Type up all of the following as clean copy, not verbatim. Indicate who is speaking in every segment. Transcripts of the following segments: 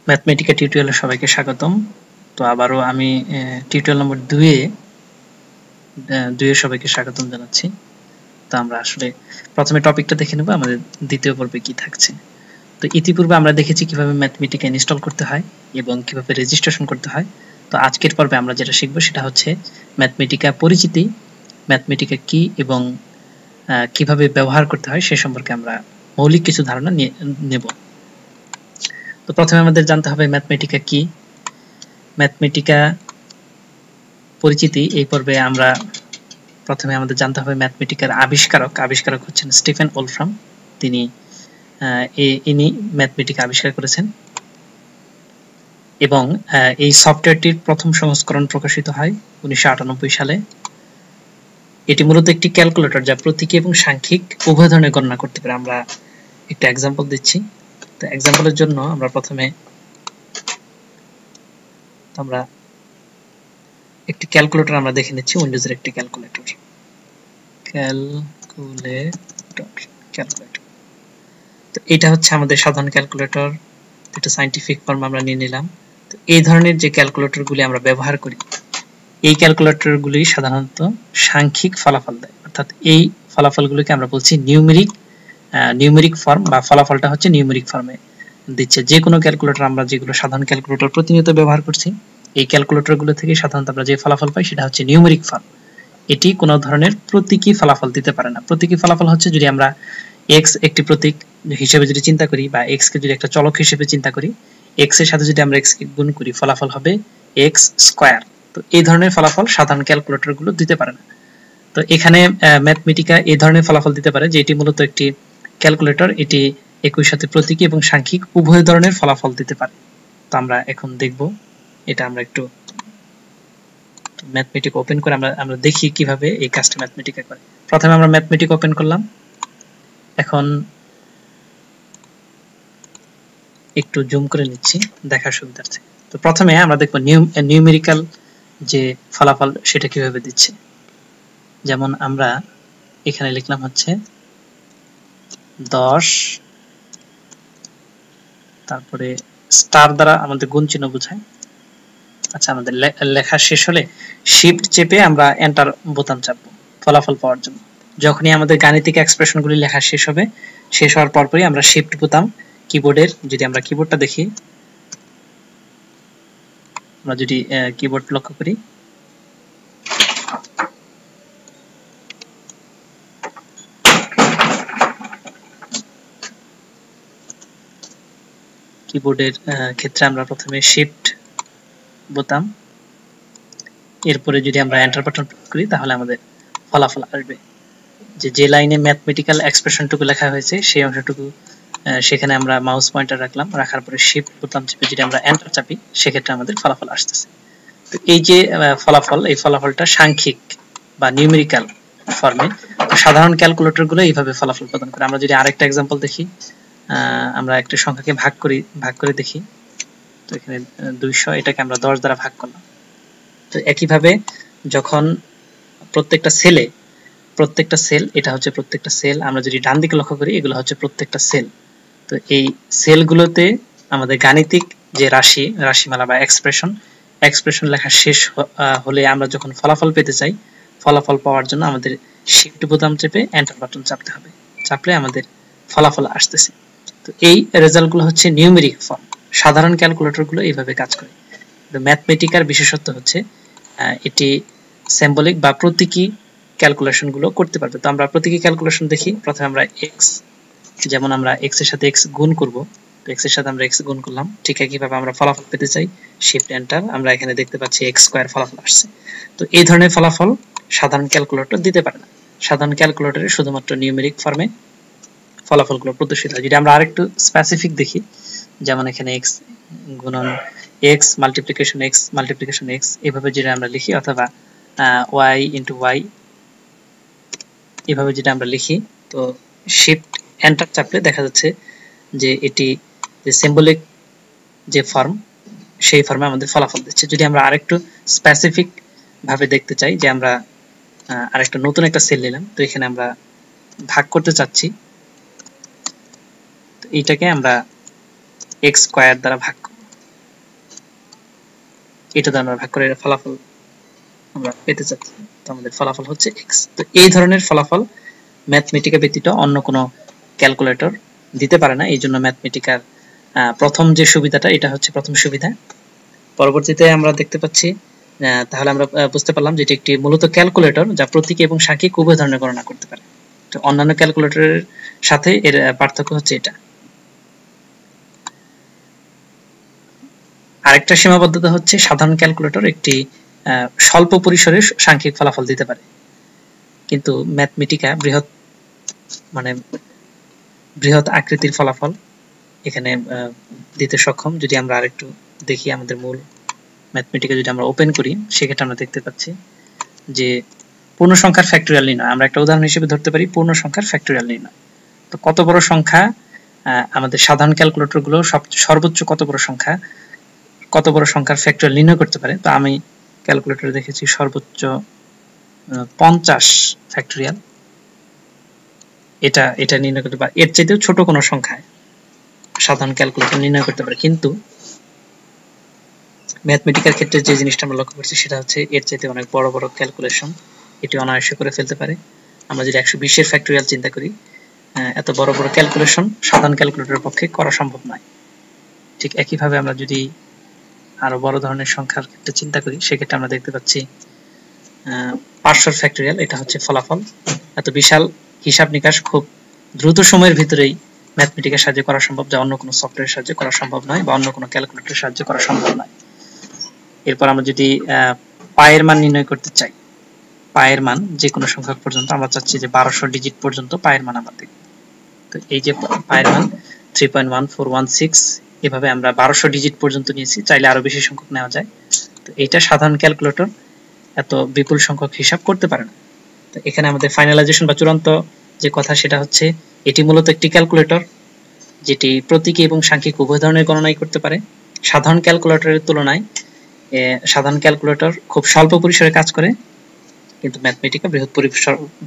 Speaker 1: Mathematica টিউটোরিয়ালে সবাইকে স্বাগতম। তো আবারও আমি টিউটোরিয়াল নম্বর 2 এ সবাইকে স্বাগতম জানাচ্ছি। তো আমরা আসলে প্রথমে টপিকটা দেখে নেব আমাদের দ্বিতীয় পর্বে কি থাকছে। তো ইতিপূর্বে আমরা দেখেছি কিভাবে ম্যাথমেটিকা ইনস্টল করতে হয় এবং কিভাবে রেজিস্ট্রেশন করতে হয়। তো আজকের পর্বে আমরা যেটা শিখবো সেটা হচ্ছে ম্যাথমেটিকা পরিচিতি, ম্যাথমেটিকা কি এবং কিভাবে ব্যবহার করতে হয় সে সম্পর্কে আমরা মৌলিক কিছু ধারণা নেব। তো প্রথমে আমাদের জানতে হবে ম্যাথমেটিকা কি। ম্যাথমেটিকা পরিচিতি এই পর্বে আমরা প্রথমে আমাদের জানতে হবে ম্যাথমেটিকার আবিষ্কারক হচ্ছেন স্টিফেন ওলফ্রাম। ইনি ম্যাথমেটিকা আবিষ্কার করেছেন এবং এই সফটওয়্যারটির প্রথম সংস্করণ প্রকাশিত হয় 1998 সালে। এটি মূলত একটি ক্যালকুলেটর যা প্রতীকী এবং সাংখ্যিক উভয় ধরনের গণনা করতে পারে। আমরা একটা এক্সাম্পল দিচ্ছি। তো এক্সাম্পলের জন্য আমরা প্রথমে একটি ক্যালকুলেটর আমরা দেখে নিচ্ছি, উইন্ডোজের একটি ক্যালকুলেটর। তো এটা হচ্ছে আমাদের সাধারণ ক্যালকুলেটর, এটা সায়েন্টিফিক ফর্ম আমরা নিয়ে নিলাম। তো এই ধরনের যে ক্যালকুলেটরগুলি আমরা ব্যবহার করি, এই ক্যালকুলেটরগুলি সাধারণত সাংখ্যিক ফলাফল দেয়, অর্থাৎ এই ফলাফলগুলোকে আমরা বলছি নিউমেরিক ফর্ম, বা ফলাফলটা হচ্ছে নিউমেরিক ফর্মে দিচ্ছে। যে কোনো ক্যালকুলেটর আমরা যেগুলো সাধারণ ক্যালকুলেটর প্রতিনিয়ত ব্যবহার করছি, এই ক্যালকুলেটরগুলো থেকে সাধারণত আমরা যে ফলাফল পাই সেটা হচ্ছে নিউমেরিক ফর্ম। এটি কোনো ধরনের প্রতীকী ফলাফল দিতে পারে না। প্রতীকী ফলাফল হচ্ছে যদি আমরা x একটি প্রতীক হিসেবে যদি চিন্তা করি, বা x কে যদি একটা চলক হিসেবে চিন্তা করি, x এর সাথে যদি আমরা x কে গুণ করি, ফলাফল হবে x স্কয়ার। তো এই ধরনের ফলাফল সাধারণ ক্যালকুলেটরগুলো দিতে পারে না। তো এখানে ম্যাথমেটিকা এই ধরনের ফলাফল দিতে পারে যে এটি মূলত একটি ক্যালকুলেটর, এটি একই সাথে প্রতীকী এবং সাংখ্যিক উভয় ধরনের ফলাফল দিতে পারে। তো আমরা এখন দেখব এটা। আমরা একটু ম্যাথমেটিক ওপেন করে আমরা দেখি কিভাবে এই কাজটা ম্যাথমেটিকা করে। প্রথমে আমরা ম্যাথমেটিক ওপেন করলাম। এখন একটু জুম করে নিচ্ছি দেখার সুবিধার্থে। তো প্রথমে আমরা দেখব নিউমেরিক্যাল যে ফলাফল সেটা কিভাবে দিচ্ছে। যেমন আমরা এখানে লিখলাম হচ্ছে 10, তারপরে স্টার দ্বারা আমাদের গুণ চিহ্ন বোঝায়। আচ্ছা, আমাদের লেখা শেষ হলে শিফট চেপে আমরা এন্টার বোতাম চাপবো ফলাফল পাওয়ার জন্য। যখনই আমাদের গাণিতিক এক্সপ্রেশনগুলি লেখা শেষ হবে, শেষ হওয়ার পরপরই আমরা শিফট বোতাম কিবোর্ডের, যদি আমরা কিবোর্ডটা দেখি, আমরা যদি কিবোর্ড লক্ষ্য করি, কিবোর্ডের ক্ষেত্রে আমরা প্রথমে শিফট বোতাম, এরপরে যদি আমরা এন্টার বাটন প্রেস করি তাহলে আমাদের ফলাফল আসবে। যে লাইনে ম্যাথমেটিক্যাল এক্সপ্রেশনটুকু লেখা হয়েছে সেই অংশটুকু সেখানে আমরা মাউস পয়েন্টার রাখলাম, রাখার পরে শিফট বোতাম চেপে যদি আমরা এন্টার চাপি সেক্ষেত্রে আমাদের ফলাফল আসতেছে। তো এই যে ফলাফল, এই ফলাফলটা সাংখ্যিক বা নিউমেরিক্যাল ফর্মে। তো সাধারণ ক্যালকুলেটরগুলো এইভাবে ফলাফল প্রদান করে। আমরা যদি আরেকটা এক্সাম্পল দেখি, আমরা একটা সংখ্যাকে ভাগ করে দেখি। তো এখানে 200, এটাকে আমরা 10 দ্বারা ভাগ করলাম। তো একইভাবে যখন প্রত্যেকটা সেল, এটা হচ্ছে প্রত্যেকটা সেল, আমরা যদি ডান দিকে লক্ষ্য করি এগুলো হচ্ছে প্রত্যেকটা সেল। তো এই সেলগুলোতে আমাদের গাণিতিক যে রাশিমালা বা এক্সপ্রেশন লেখা শেষ হলে আমরা যখন ফলাফল পেতে চাই, ফলাফল পাওয়ার জন্য আমাদের শিফট বোতাম চেপে এন্টার বাটন চাপতে হবে, চাপলে আমাদের ফলাফল আসতেছে। তো এই রেজাল্টগুলো হচ্ছে নিউমেরিক ফর্ম। সাধারণ ক্যালকুলেটরগুলো এইভাবে কাজ করে। তো ম্যাথমেটিকার বিশেষত্ব হচ্ছে এটি সিম্বলিক বা প্রতীকী ক্যালকুলেশন গুলো করতে পারবে। তো আমরা প্রতীকী ক্যালকুলেশন দেখি। প্রথমে আমরা x, যেমন আমরা x এর সাথে x গুণ করব, তো x এর সাথে আমরা x গুণ করলাম। ঠিক একইভাবে আমরা ফলাফল পেতে চাই, শিফট এন্টার, আমরা এখানে দেখতে পাচ্ছি x স্কয়ার ফলাফল আসছে। তো এই ধরনের ফলাফল সাধারণ ক্যালকুলেটর দিতে পারে না। সাধারণ ক্যালকুলেটরে শুধুমাত্র নিউমেরিক ফর্মে ফলাফলগুলো প্রদর্শিত হয়। যদি আমরা আরেকটু স্পেসিফিক দেখি, যেমন এখানে x গুণন x মাল্টিপ্লিকেশন x এভাবে যেটা আমরা লিখি, অথবা y ইনটু y এভাবে যেটা আমরা লিখি, তো শিফট এন্টার চাপলে দেখা যাচ্ছে যে এটি যে সিম্বলিক যে ফর্ম, সেই ফর্মে আমাদের ফলাফল দিচ্ছে। যদি আমরা আরেকটু স্পেসিফিক ভাবে দেখতে চাই, যে আমরা আরেকটা নতুন একটা সেল নিলাম, তো এখানে আমরা ভাগ করতে চাচ্ছি, তো এইটাকে আমরা x স্কয়ার দ্বারা ভাগ করব। এটা দ্বারা আমরা ভাগ করে ফলাফল আমরা পেতে চাচ্ছি। তো আমাদের ফলাফল হচ্ছে x। তো এই ধরনের ফলাফল ম্যাথমেটিকা ব্যতীত অন্য কোনো ক্যালকুলেটর দিতে পারে না। এই জন্য ম্যাথমেটিকার প্রথম যে সুবিধাটা, এটা হচ্ছে প্রথম সুবিধা। পরবর্তীতে আমরা দেখতে পাচ্ছি, তাহলে আমরা বুঝতে পারলাম যে এটি একটি মূলত ক্যালকুলেটর যা প্রতীক এবং সাংখ্যিক উভয় ধরনের গণনা করতে পারে। তো অন্যান্য ক্যালকুলেটরের সাথে এর পার্থক্য হচ্ছে এটা। আরেকটা সীমাবদ্ধতা হচ্ছে সাধারণ ক্যালকুলেটর একটি স্বল্প পরিসরে সাংখ্যিক ফলাফল দিতে পারে, কিন্তু ম্যাথমেটিকা বৃহৎ আকৃতির ফলাফল এখানে দিতে সক্ষম। যদি আমরা আরেকটু দেখি আমাদের মূল ম্যাথমেটিকা যদি আমরা ওপেন করি, সেক্ষেত্রে আমরা দেখতে পাচ্ছি যে পূর্ণ সংখ্যার ফ্যাক্টরিয়াল নির্ণয়, আমরা একটা উদাহরণ হিসেবে ধরতে পারি পূর্ণ সংখ্যার ফ্যাক্টরিয়াল নির্ণয়। তো কত বড় সংখ্যা আমাদের সাধারণ ক্যালকুলেটর গুলো সর্বোচ্চ কত বড় সংখ্যার ফ্যাক্টরিয়াল নির্ণয় করতে পারে। তো আমি ক্যালকুলেটরে দেখেছি সর্বোচ্চ 50 ফ্যাক্টরিয়াল এটা নির্ণয় করতে পারে। এর চাইতেও ছোট কোনো সংখ্যায় সাধারণ ক্যালকুলেটর নির্ণয় করতে পারে, কিন্তু ম্যাথমেটিকার ক্ষেত্রে যে জিনিসটা আমরা লক্ষ্য করছি সেটা হচ্ছে এর চাইতে অনেক বড় বড় ক্যালকুলেশন এটি অনায়াসে করে ফেলতে পারে। আমরা যদি 120 এর ফ্যাক্টরিয়াল চিন্তা করি, এত বড় বড় ক্যালকুলেশন সাধারণ ক্যালকুলেটরের পক্ষে করা সম্ভব নয়। ঠিক একইভাবে আমরা যদি আরো বড় ধরনের সংখ্যার ক্ষেত্রে চিন্তা করি, সেক্ষেত্রে আমরা দেখতে পাচ্ছি 500 ফ্যাক্টরিয়াল এটা হচ্ছে ফলাফল। এত বিশাল হিসাব নিকাশ খুব দ্রুত সময়ের ভিতরেই ম্যাথমেটিকের সাহায্যে করা সম্ভব, যা অন্য কোনো সফটওয়্যারের সাহায্যে করা সম্ভব নয় বা অন্য কোনো ক্যালকুলেটরের সাহায্যে করা সম্ভব নয়। এরপর আমরা যদি পায়ের মান নির্ণয় করতে চাই, পায়ের মান যে কোনো সংখ্যা পর্যন্ত আমরা চাচ্ছি যে 1200 ডিজিট পর্যন্ত পায়ের মান আমরা দেখব। তো এই যে পায়ের মান 3.1416, এভাবে আমরা 1200 ডিজিট পর্যন্ত নিয়েছি, চাইলে আরো বেশি সংখ্যক নেওয়া যায়। তো এইটা সাধারণ ক্যালকুলেটর এত বিপুল সংখ্যক হিসাব করতে পারে না। তো এখানে আমাদের ফাইনালাইজেশন বা চূড়ান্ত যে কথা সেটা হচ্ছে এটি মূলত একটি ক্যালকুলেটর যেটি প্রতীকী এবং সাংখ্যিক উভয় ধরনের গণনাই করতে পারে। সাধারণ ক্যালকুলেটরের তুলনায় সাধারণ ক্যালকুলেটর খুব স্বল্প পরিসরে কাজ করে, কিন্তু ম্যাথমেটিকা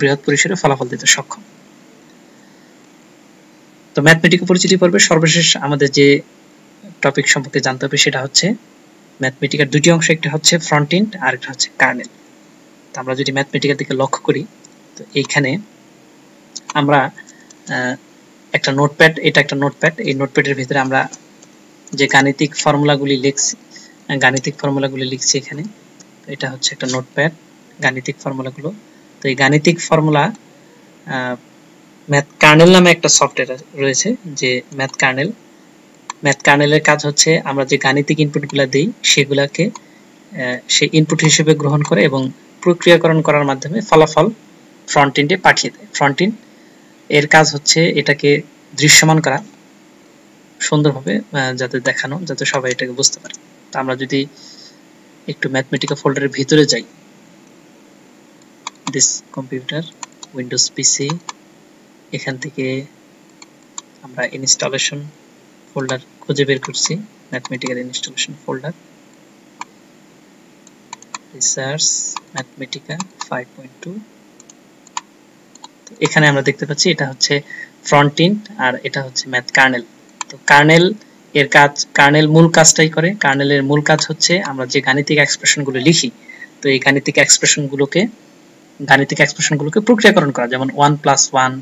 Speaker 1: বৃহৎ পরিসরে ফলাফল দিতে সক্ষম। তো ম্যাথমেটিকা পরিচিতি পর্বে সর্বশেষ আমাদের যে টপিক সম্পর্কে জানতে হবে সেটা হচ্ছে ম্যাথমেটিকার দুটি অংশ, একটা হচ্ছে ফ্রন্ট এন্ড আর একটা হচ্ছে কার্নেল। তো আমরা যদি ম্যাথমেটিকার দিকে লক্ষ্য করি, তো এইখানে আমরা একটা নোটপ্যাড, এটা একটা নোটপ্যাড, এই নোটপ্যাডের ভিতরে আমরা যে গাণিতিক ফর্মুলাগুলি লিখছি এখানে। তো এটা হচ্ছে একটা নোটপ্যাড, গাণিতিক ফর্মুলাগুলো। তো এই গাণিতিক ফর্মুলা ম্যাথ কার্নেল নামে একটা সফটওয়্যার রয়েছে, যে ম্যাথ কার্নেলের কাজ হচ্ছে আমরা যে গাণিতিক ইনপুটগুলো দেই সেগুলাকে সেই ইনপুট হিসেবে গ্রহণ করে এবং প্রক্রিয়াকরণ করার মাধ্যমে ফলাফল ফ্রন্ট এন্ডে পাঠিয়ে দেয়। ফ্রন্ট এন্ড এর কাজ হচ্ছে এটাকে দৃশ্যমান করা সুন্দরভাবে, যাতে দেখানো, যাতে সবাই এটাকে বুঝতে পারে। তো আমরা যদি একটু ম্যাথমেটিকা ফোল্ডারের ভিতরে যাই, দিস কম্পিউটার উইন্ডোজ পিসি, এখান থেকে আমরা ইনস্টলেশন ফোল্ডার খুঁজে বের করছি, mathematical installation folder, research Mathematica 5.2। এখানে আমরা দেখতে পাচ্ছি এটা হচ্ছে ফ্রন্ট এন্ড আর এটা হচ্ছে ম্যাথ কার্নেল। তো কার্নেল মূল কাজটাই করে। কার্নেলের মূল কাজ হচ্ছে আমরা যে গাণিতিক এক্সপ্রেশনগুলো লিখি, তো এই গাণিতিক এক্সপ্রেশনগুলোকে প্রক্রিয়াকরণ করা, যেমন 1 + 1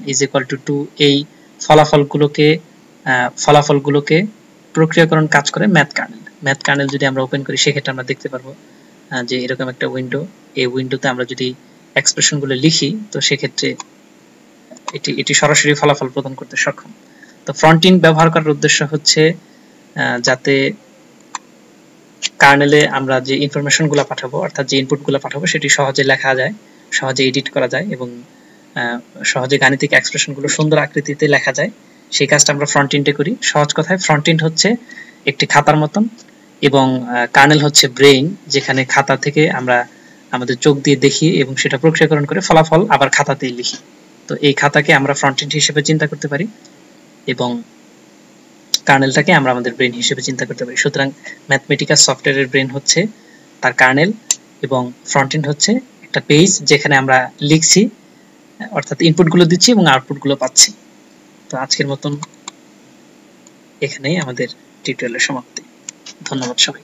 Speaker 1: = 2, এই ফলাফলগুলোকে প্রক্রিয়াকরণ কাজ করে ম্যাথ কার্নেল। ম্যাথ কার্নেল যদি আমরা ওপেন করি, সেক্ষেত্রে আমরা দেখতে পারবো যে এরকম একটা উইন্ডো। এই উইন্ডোতে আমরা যদি এক্সপ্রেশনগুলো লিখি, তো সেক্ষেত্রে এটি সরাসরি ফলাফল প্রদান করতে সক্ষম। তো ফ্রন্ট এন্ড ব্যবহার করার উদ্দেশ্য হচ্ছে যাতে কার্নেলে আমরা যে ইনফরমেশনগুলো পাঠাবো, অর্থাৎ যে ইনপুটগুলো পাঠাবো, সেটি সহজে লেখা যায়, সহজে এডিট করা যায় এবং সহজে গাণিতিক এক্সপ্রেশনগুলো সুন্দর আকৃতিতে লেখা যায়। সেই কাজটা আমরা ফ্রন্ট এন্ডে করি। সহজ কথায় ফ্রন্ট এন্ড হচ্ছে একটি খাতার মতন এবং কার্নেল হচ্ছে ব্রেইন, যেখানে খাতা থেকে আমরা আমাদের চোখ দিয়ে দেখি এবং সেটা প্রক্রিয়াকরণ করে ফলাফল আবার খাতাতেই লিখি। তো এই খাতাকে আমরা ফ্রন্ট এন্ড হিসেবে চিন্তা করতে পারি এবং কার্নেলটাকে আমরা আমাদের ব্রেন হিসেবে চিন্তা করতে পারি। সুতরাং ম্যাথমেটিক্যাল সফটওয়্যারের ব্রেন হচ্ছে তার কার্নেল এবং ফ্রন্ট এন্ড হচ্ছে একটা পেজ যেখানে আমরা লিখছি, অর্থাৎ ইনপুটগুলো দিচ্ছি এবং আউটপুটগুলো পাচ্ছি। তো আজকের মতন এখানেই আমাদের টিউটোরিয়ালের সমাপ্তি। ধন্যবাদ সবাই।